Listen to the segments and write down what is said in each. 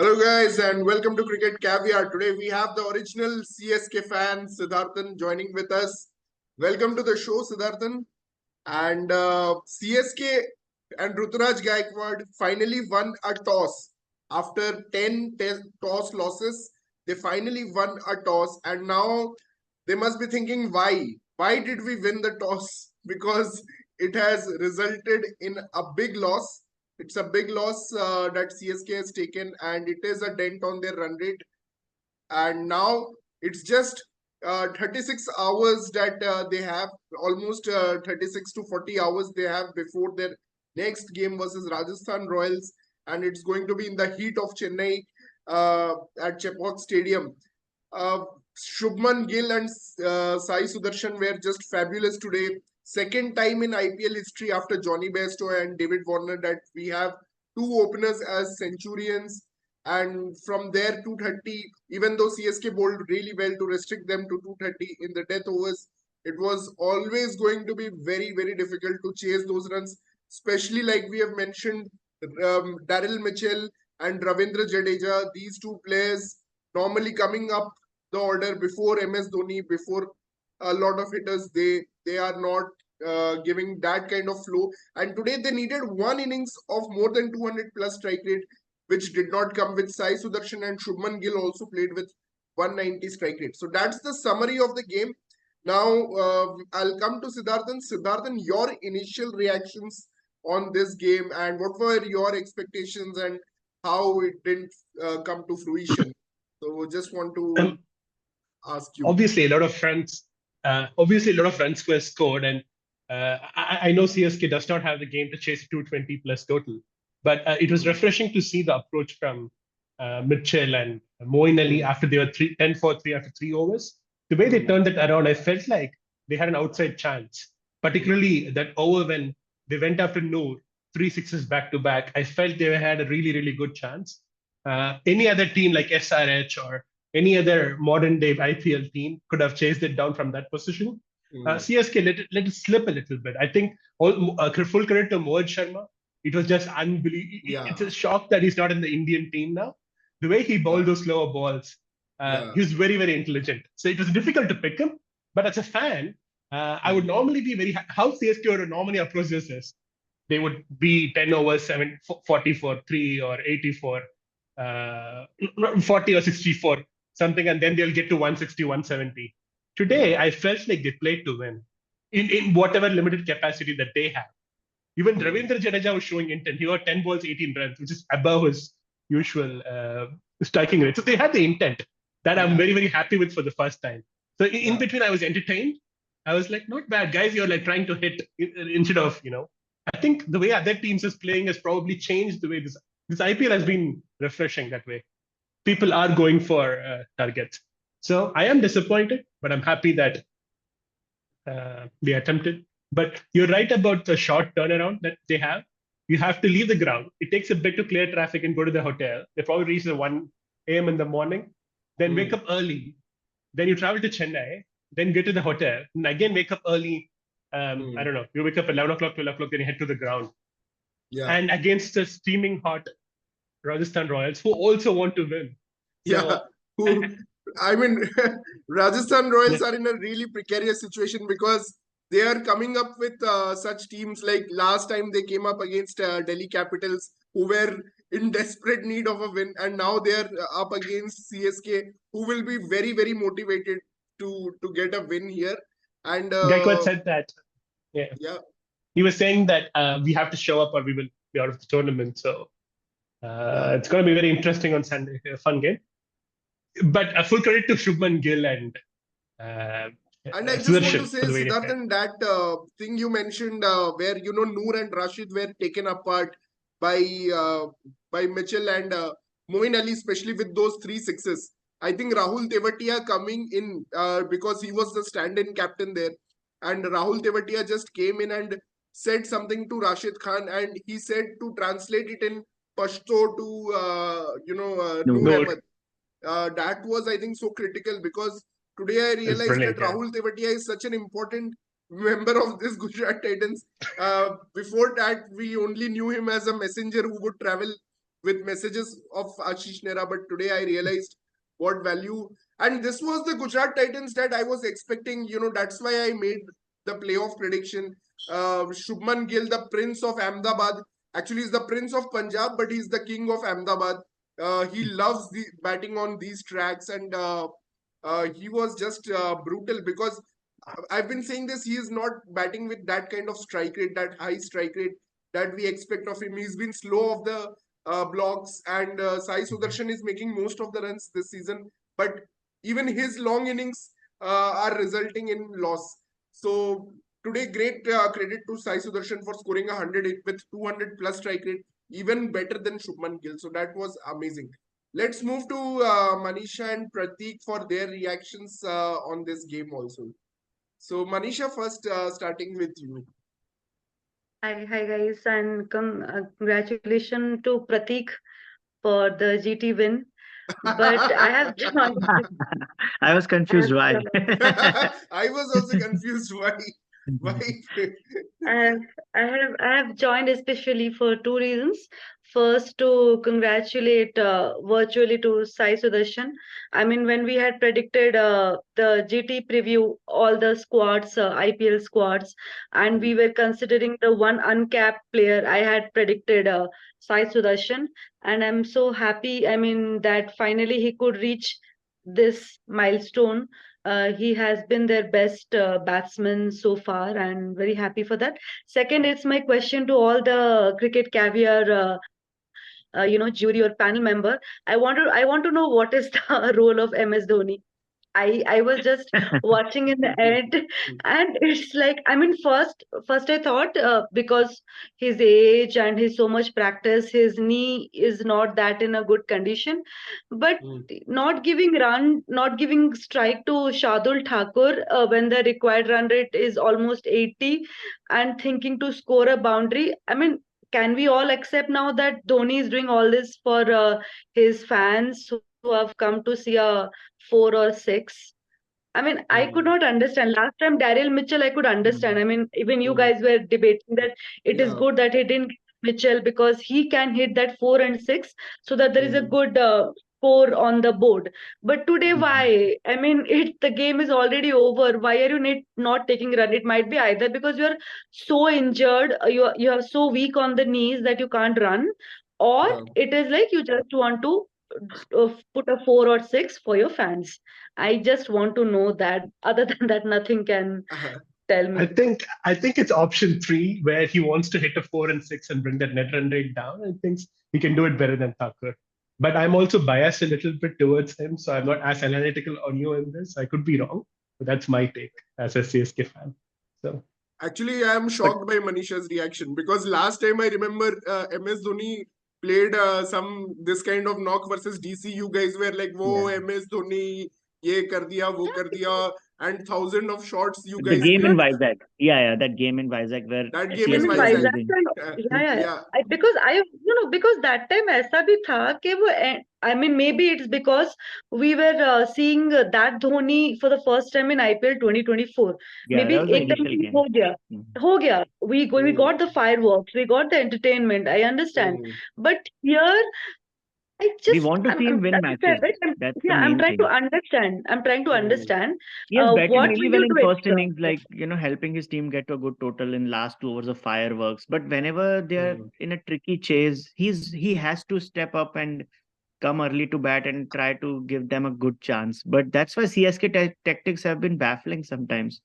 Hello guys and welcome to Cricket Caviar. Today we have the original CSK fan Siddharthan joining with us. Welcome to the show Siddharthan. And CSK and Ruturaj Gaikwad finally won a toss. After 10 toss losses, they finally won a toss and now they must be thinking why? Why did we win the toss? Because it has resulted in a big loss. It's a big loss that CSK has taken, and it is a dent on their run rate. And now it's just 36 hours that they have, almost 36 to 40 hours they have before their next game versus Rajasthan Royals, and it's going to be in the heat of Chennai at Chepauk Stadium. Uh, Shubman Gill and Sai Sudarshan were just fabulous today. Second time in IPL history after Johnny Bairstow and David Warner that we have two openers as centurions. And from there, 230, even though CSK bowled really well to restrict them to 230 in the death overs, it was always going to be very, very difficult to chase those runs, especially like we have mentioned, Daryl Mitchell and Ravindra Jadeja, these two players normally coming up the order before MS Dhoni, before a lot of hitters, they are not giving that kind of flow. And today they needed one innings of more than 200 plus strike rate, which did not come with Sai Sudarshan, and Shubman Gill also played with 190 strike rate. So that's the summary of the game. Now I'll come to Siddharthan. Siddharthan, your initial reactions on this game and what were your expectations and how it didn't come to fruition. So just want to ask you. Obviously, a lot of runs were scored, and I know CSK does not have the game to chase 220 plus total, but it was refreshing to see the approach from Mitchell and Moeen Ali after they were 10 for 3 after 3 overs. The way they turned it around, I felt like they had an outside chance, particularly that over when they went after Noor, 3 sixes back to back. I felt they had a really, really good chance. Any other team like SRH or any other modern day IPL team could have chased it down from that position. CSK let it slip a little bit. I think full credit to Mohit Sharma. It was just unbelievable. Yeah. It's a shock that he's not in the Indian team now. The way he bowled those slower balls, he was very, very intelligent. So it was difficult to pick him. But as a fan, I would normally be very how CSK would normally approach this is they would be 10 overs, 40 for 3 or 84, 40 or 64, something, and then they'll get to 160, 170. Today, I felt like they played to win in whatever limited capacity that they have. Even Ravindra Jadeja was showing intent. He got 10 balls, 18 runs, which is above his usual striking rate. So they had the intent that I'm very, very happy with for the first time. So in between, I was entertained. I was like, not bad, guys. You're like trying to hit instead of, I think the way other teams is playing has probably changed the way this IPL has been refreshing that way. People are going for targets. So I am disappointed, but I'm happy that they attempted. But you're right about the short turnaround that they have. You have to leave the ground. It takes a bit to clear traffic and go to the hotel. They probably reach the 1 a.m. in the morning, then wake up early. Then you travel to Chennai, then get to the hotel, and again wake up early. I don't know. You wake up at 11 o'clock, 12 o'clock, then you head to the ground. Yeah. And against the steaming hot Rajasthan Royals, who also want to win. I mean, Rajasthan Royals are in a really precarious situation because they are coming up with such teams like last time they came up against Delhi Capitals, who were in desperate need of a win, and now they are up against CSK, who will be very, very motivated to get a win here. And Gaikwad said that. Yeah. He was saying that we have to show up or we will be out of the tournament. So it's going to be very interesting on Sunday. A fun game. But a full credit to Shubman Gill and I just want to say, Siddharthan, that thing you mentioned where, Noor and Rashid were taken apart by Mitchell and Moeen Ali, especially with those 3 sixes. I think Rahul Tewatia coming in because he was the stand-in captain there. And Rahul Tewatia just came in and said something to Rashid Khan, and he said to translate it in Pashto to, Noor Ahmed. That was, I think, so critical because today I realized that Rahul Tewatia is such an important member of this Gujarat Titans. Before that, we only knew him as a messenger who would travel with messages of Ashish Nehra, but today I realized what value. And this was the Gujarat Titans that I was expecting. That's why I made the playoff prediction. Shubman Gill, the Prince of Ahmedabad. Actually, he's the Prince of Punjab, but he's the King of Ahmedabad. He loves the batting on these tracks, and he was just brutal because I've been saying this. He is not batting with that kind of strike rate, that high strike rate that we expect of him. He's been slow of the blocks, and Sai Sudarshan is making most of the runs this season. But even his long innings are resulting in loss. So today, great credit to Sai Sudarshan for scoring 100 with 200 plus strike rate, even better than Shubman Gill. So that was amazing. Let's move to Manisha and Prateek for their reactions on this game also. So Manisha, first starting with you. Hi guys, and congratulations to Prateek for the GT win. But I have joined. I was confused why. I was also confused why. Why? I have, I have joined especially for two reasons. First, to congratulate virtually to Sai Sudarshan. I mean, when we had predicted the GT preview, all the squads, IPL squads, and we were considering the one uncapped player, I had predicted Sai Sudarshan, and I'm so happy. I mean, that finally he could reach this milestone. He has been their best batsman so far, and very happy for that. Second, it's my question to all the cricket caviar, jury or panel member. I want to know what is the role of MS Dhoni. I was just watching in the end, and it's like, I mean, first I thought, because his age and his so much practice, his knee is not that in a good condition, but not giving strike to Shardul Thakur when the required run rate is almost 80, and thinking to score a boundary. I mean, can we all accept now that Dhoni is doing all this for his fans who have come to see a 4 or 6? I mean, I could not understand. Last time, Daryl Mitchell, I could understand. I mean, even you guys were debating that it is Yeah. good that he didn't get Mitchell because he can hit that 4 and 6 so that there is a good score on the board. But today, why? I mean, the game is already over. Why are you not taking run? It might be either because you're so injured, you are so weak on the knees that you can't run, or Yeah. it is like you just want to put a 4 or 6 for your fans. I just want to know that. Other than that, nothing can tell me. I think it's option 3 where he wants to hit a 4 and 6 and bring that net run rate down and thinks he can do it better than Thakur. But I'm also biased a little bit towards him, so I'm not as analytical on you in this. I could be wrong, but that's my take as a CSK fan. So Actually, I am shocked by Manisha's reaction because last time I remember MS Dhoni played this kind of knock versus DC. You guys were like, "Whoa, MS Dhoni, ye kar diya, wo kar diya," and thousand of shots you The guys game did. in Vizag. Yeah, that game in Vizag where That game in Even CSK was Vizag. Vizag, losing. yeah. Yeah. Because because that time ऐसा भी था कि वो, I mean, maybe it's because we were seeing that Dhoni for the first time in IPL 2024. Yeah, Maybe that was the एकदम initial से game. हो गया. We got the fireworks, we got the entertainment. I understand, but here We want to see him win matches. That's the I'm main trying to thing. understand. I'm trying to understand. He has batted What really will well you in do first extra? innings, like, helping his team get to a good total in last 2 overs of fireworks. But whenever they're in a tricky chase, he has to step up and come early to bat and try to give them a good chance. But that's why CSK tactics have been baffling sometimes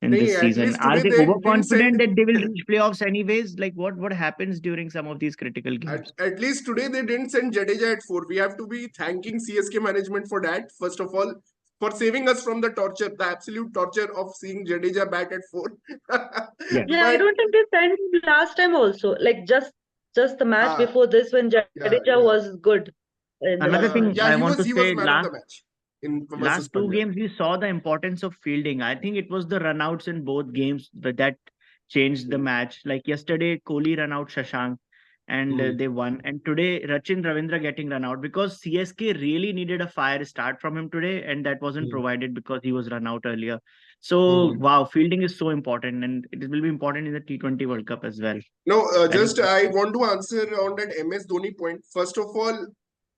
in Nahi, this at season. least Are today they they didn't send. overconfident that they will reach playoffs anyways? Like what happens during some of these critical games? At least today they didn't send Jadeja at 4. We have to be thanking CSK management for that. First of all, for saving us from the torture, the absolute torture of seeing Jadeja bat at 4. Yeah. Yeah, I But don't think they sent him last time also. Like just the match before this when Jadeja yeah. was good in the Another last thing match. I He want to was say, man of the match in versus last two Punjab. games we saw the importance of fielding. I think it was the runouts in both games that changed the match. Like yesterday, Kohli run out Shashank. and they won. And today, Rachin Ravindra getting run out because CSK really needed a fire start from him today, and that wasn't provided because he was run out earlier. So, wow, fielding is so important, and it will be important in the T20 World Cup as well. No, I think just I want to answer on that MS Dhoni point. First of all,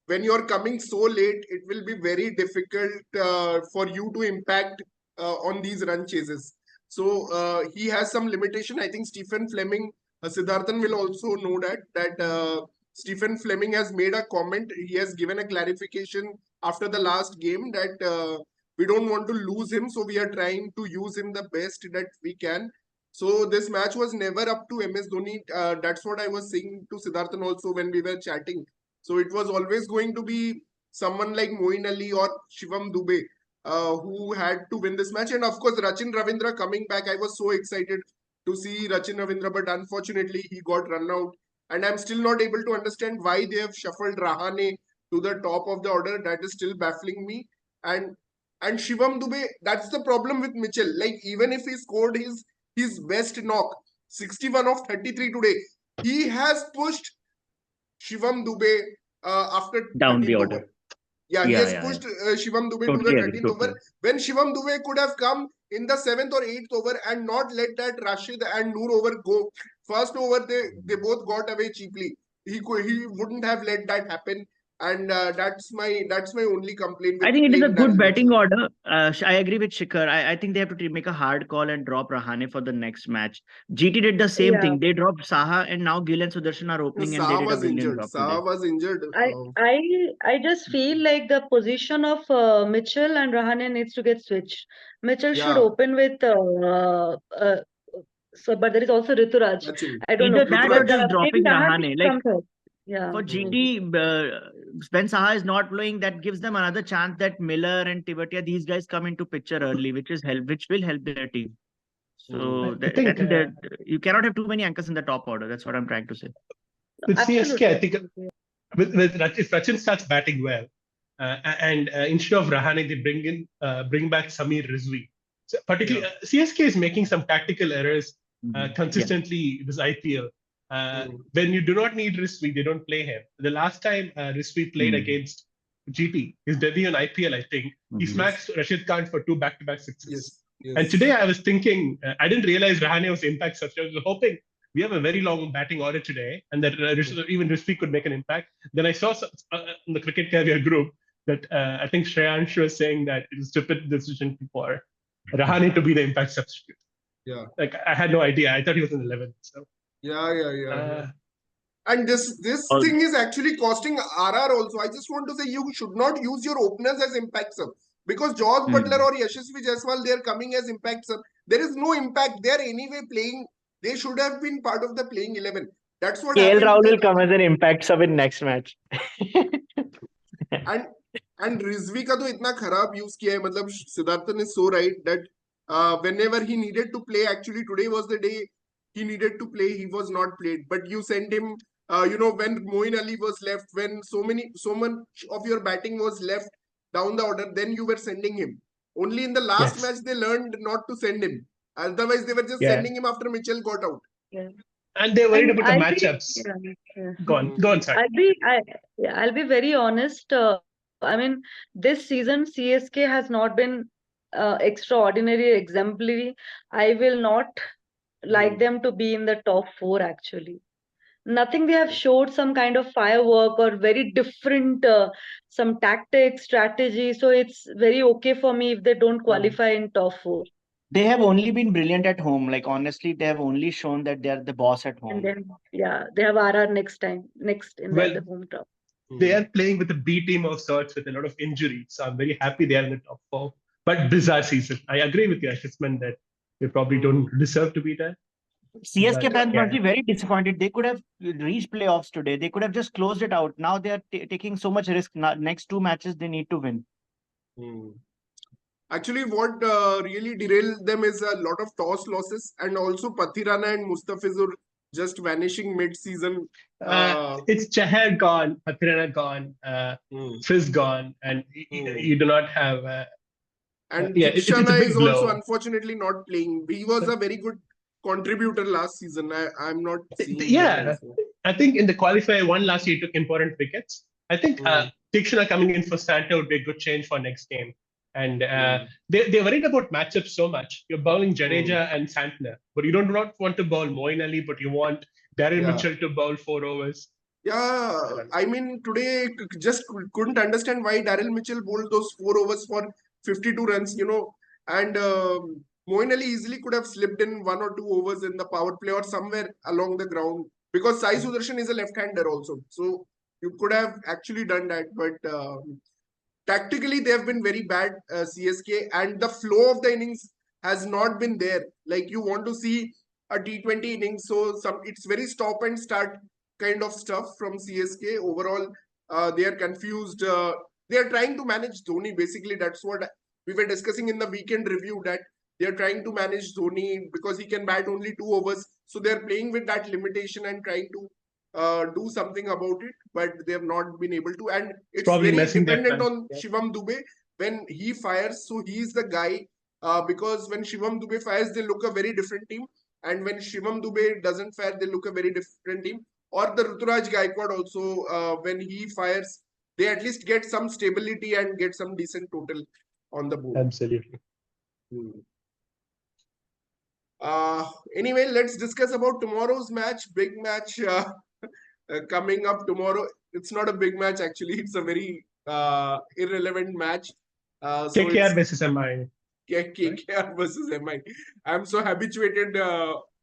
when you're coming so late, it will be very difficult for you to impact on these run chases. So he has some limitation. I think Stephen Fleming, Siddharthan will also know that Stephen Fleming has made a comment. He has given a clarification after the last game that we don't want to lose him, so we are trying to use him the best that we can. So this match was never up to MS Dhoni. That's what I was saying to Siddharthan also when we were chatting. So it was always going to be someone like Moeen Ali or Shivam Dube who had to win this match. And of course, Rachin Ravindra coming back. I was so excited to see Rachin Ravindra, but unfortunately, he got run out. And I'm still not able to understand why they have shuffled Rahane to the top of the order. That is still baffling me. And Shivam Dube, that's the problem with Mitchell. Like, even if he scored his best knock, 61 of 33 today, he has pushed Shivam Dube after down the 13th order. over. Yeah, he has pushed Shivam Dube to the 13th over. When Shivam Dube could have come in the 7th or 8th over and not let that Rashid and Noor over go. First over, they both got away cheaply. He wouldn't have let that happen. And that's my only complaint with I think it is a playing good Darren batting Mitchell. order. I agree with Shikhar. I think they have to make a hard call and drop Rahane for the next match. GT did the same Yeah. thing. They dropped Saha, and now Gill and Sudarshan are opening, and they Saha did a was brilliant injured. job Saha today. was injured. I just feel like the position of Mitchell and Rahane needs to get switched. Mitchell should Yeah, open with so, but there is also Rituraj. Sachin. I don't know, Either that or but just maybe dropping Rahane Rahane. should Like come third. Yeah. for GT, when Saha is not playing, that gives them another chance that Miller and Tibetia, these guys come into picture early, which will help their team. So I think that you cannot have too many anchors in the top order. That's what I'm trying to say. with CSK, I think Absolutely. if Rachin starts batting well, and instead of Rahane, they bring back Samir Rizvi. So particularly, CSK is making some tactical errors consistently this IPL. When you do not need Rizvi, they don't play him. The last time Rizvi played against GT, his debut in IPL, I think, he smacked Rashid Khan for 2 back-to-back sixes. Yes. And today I was thinking, I didn't realize Rahane was impact substitute. I was hoping we have a very long batting order today, and that even Rizvi could make an impact. Then I saw in the Cricket Caviar group that I think Shreyansh was saying that it was a stupid decision for Rahane to be the impact substitute. Yeah. Like, I had no idea. I thought he was in 11. So Yeah. And this thing is actually costing RR also. I just want to say you should not use your openers as impact sub. Because George Butler or Yashasvi Jaiswal, they are coming as impact sub. There is no impact. They are anyway playing. They should have been part of the playing 11. That's what KL happened. Rahul will come as an impact sub in next match. And Rizvi का तो इतना खराब use किया है. मतलब Siddharthan is so right that whenever he needed to play, actually today was the day he needed to play. He was not played, but you sent him. When Moeen Ali was left, when so much of your batting was left down the order, then you were sending him. Only in the last match they learned not to send him. Otherwise, they were just sending him after Mitchell got out. Yeah. And they're worried about the I'll matchups. Yeah. Go on, sorry. I'll be very honest. I mean, this season CSK has not been extraordinary, exemplary. I will not like them to be in the top 4 actually. Nothing they have showed some kind of firework or very different some tactics, strategy. So it's very okay for me if they don't qualify in top 4. They have only been brilliant at home. Like, honestly, they have only shown that they are the boss at home. And then, they have RR next in the home top. They are playing with a B team of sorts with a lot of injuries. So I'm very happy they are in the top 4. But bizarre season. I agree with your assessment that they probably don't deserve to be there. CSK fans must be very disappointed. They could have reached playoffs today. They could have just closed it out. Now they are taking so much risk. Next 2 matches, they need to win. Actually, what really derailed them is a lot of toss losses, and also Pathirana and Mustafizur just vanishing mid-season. It's Chahar gone, Pathirana gone, Fizz gone, and you do not have. And Dikshana is also unfortunately not playing. He was a very good contributor last season. I'm not seeing. I think in the qualifier one last year, he took important wickets. I think Tikshana coming in for Santa would be a good change for next game. And they're worried about matchups so much. You're bowling Jadeja and Santner, but you don't not want to bowl Moeen Ali, but you want Daryl Mitchell to bowl 4 overs. Yeah, I mean, today just couldn't understand why Daryl Mitchell bowled those 4 overs for 52 runs, and Moeen Ali easily could have slipped in 1 or 2 overs in the power play or somewhere along the ground because Sai Sudarshan is a left-hander also. So you could have actually done that, but tactically they have been very bad, CSK, and the flow of the innings has not been there. Like you want to see a T20 innings, so it's very stop and start kind of stuff from CSK. Overall, they are confused. They are trying to manage Dhoni. Basically, that's what we were discussing in the weekend review, that they are trying to manage Dhoni because he can bat only 2 overs. So they are playing with that limitation and trying to do something about it, but they have not been able to. And it's probably very messing their dependent plan. on Shivam Dube. When he fires, so he's the guy, because when Shivam Dube fires, they look a very different team. And when Shivam Dube doesn't fire, they look a very different team. Or the Ruturaj Gaikwad also, when he fires, they at least get some stability and get some decent total on the board. Absolutely. Anyway, let's discuss about tomorrow's match. Big match coming up tomorrow. It's not a big match actually. It's a very irrelevant match. So KKR versus MI. KKR versus MI. I'm so habituated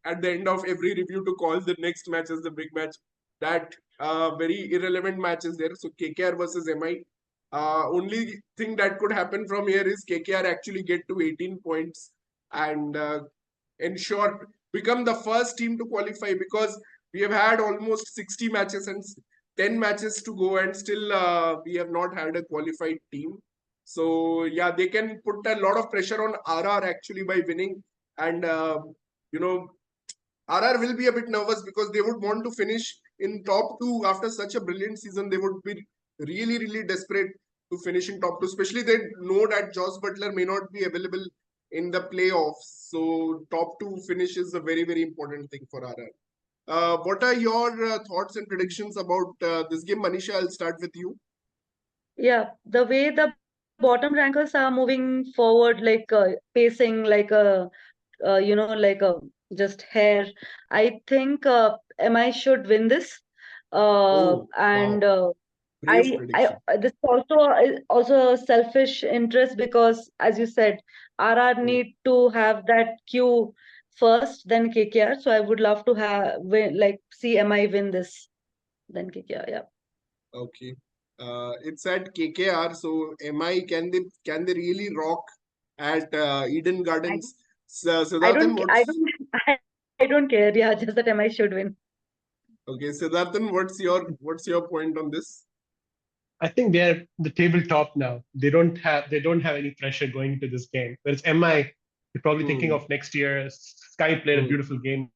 at the end of every review to call the next match as the big match. That very irrelevant match is there. So KKR versus MI. Only thing that could happen from here is KKR actually get to 18 points and ensure become the first team to qualify, because we have had almost 60 matches and 10 matches to go and still we have not had a qualified team. So yeah, they can put a lot of pressure on RR actually by winning, and RR will be a bit nervous because they would want to finish in top 2 after such a brilliant season. They would be really desperate to finish in top 2, especially they know that Joss Butler may not be available in the playoffs. So top 2 finish is a very important thing for RR. What are your thoughts and predictions about this game? Manisha, I'll start with you. Yeah, the way the bottom rankers are moving forward, like pacing like a like a just hair. I think MI should win this. And Brave prediction. this also a selfish interest, because as you said, RR need to have that queue first, then KKR. So I would love to see MI win this, then KKR. Yeah. Okay. It's at KKR. So MI, can they really rock at Eden Gardens? So Siddharthan, I don't care. Yeah, just that MI should win. Okay, Siddharthan, what's your point on this? I think they're the tabletop now. They don't have any pressure going into this game. Whereas MI, you're probably thinking of next year. Sky played a beautiful game.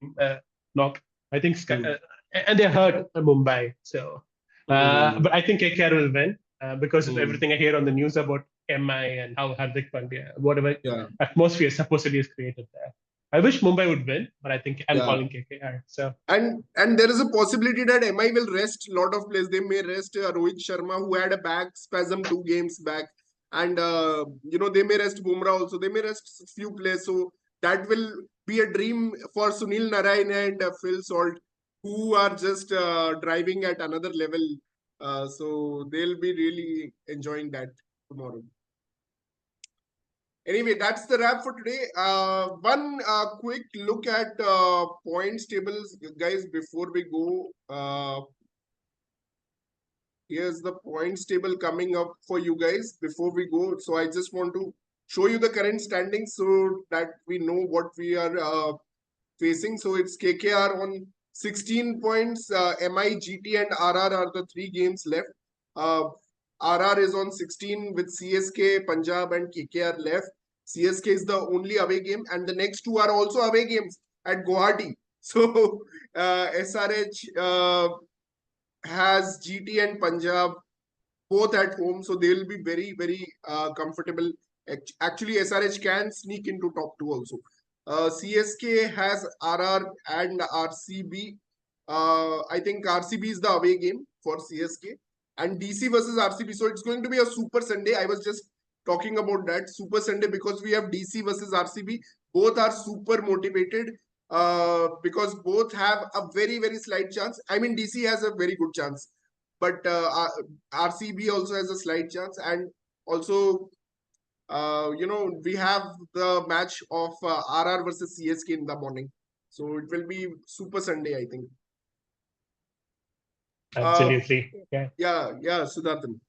Knock. I think Sky, and they hurt Mumbai. So, but I think KKR will win because of everything I hear on the news about MI and how Hardik Pandya, whatever atmosphere supposedly is created there. I wish Mumbai would win, but I think I'm calling KKR. So and there is a possibility that MI will rest a lot of players. They may rest Rohit Sharma, who had a back spasm 2 games back, and they may rest Bumrah also. They may rest few players. So that will be a dream for Sunil Narayan and Phil Salt, who are just driving at another level. So they'll be really enjoying that tomorrow. Anyway, that's the wrap for today. One quick look at points tables, guys, before we go. Here's the points table coming up for you guys before we go. So I just want to show you the current standings so that we know what we are facing. So it's KKR on 16 points. MI, GT and RR are the 3 games left. RR is on 16 with CSK, Punjab and KKR left. CSK is the only away game, and the next 2 are also away games at Guwahati. So SRH has GT and Punjab both at home, so they'll be very comfortable. Actually, SRH can sneak into top 2 also. CSK has RR and RCB. I think RCB is the away game for CSK and DC versus RCB. So it's going to be a Super Sunday. I was just talking about that Super Sunday because we have DC versus RCB. Both are super motivated because both have a very, very slight chance. I mean, DC has a very good chance, but RCB also has a slight chance. And also, we have the match of RR versus CSK in the morning. So it will be Super Sunday, I think. Absolutely. Yeah. Yeah, Siddharthan.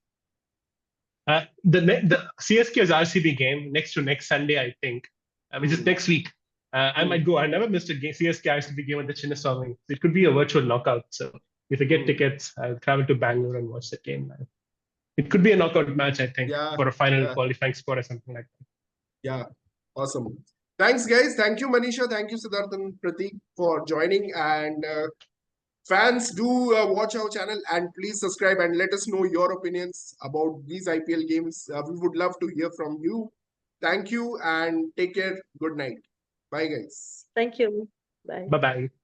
The CSK's RCB game next Sunday, I think, which is next week. I might go. I never missed a CSK RCB game at the Chinnaswamy. It could be a virtual knockout. So if I get tickets, I'll travel to Bangalore and watch the game. It could be a knockout match, I think, for a final qualifying spot or something like that. Yeah, awesome. Thanks, guys. Thank you, Manisha. Thank you, Siddharthan, Prateek, for joining. And fans, do watch our channel and please subscribe and let us know your opinions about these IPL games. We would love to hear from you. Thank you and take care. Good night. Bye, guys. Thank you. Bye. Bye-bye.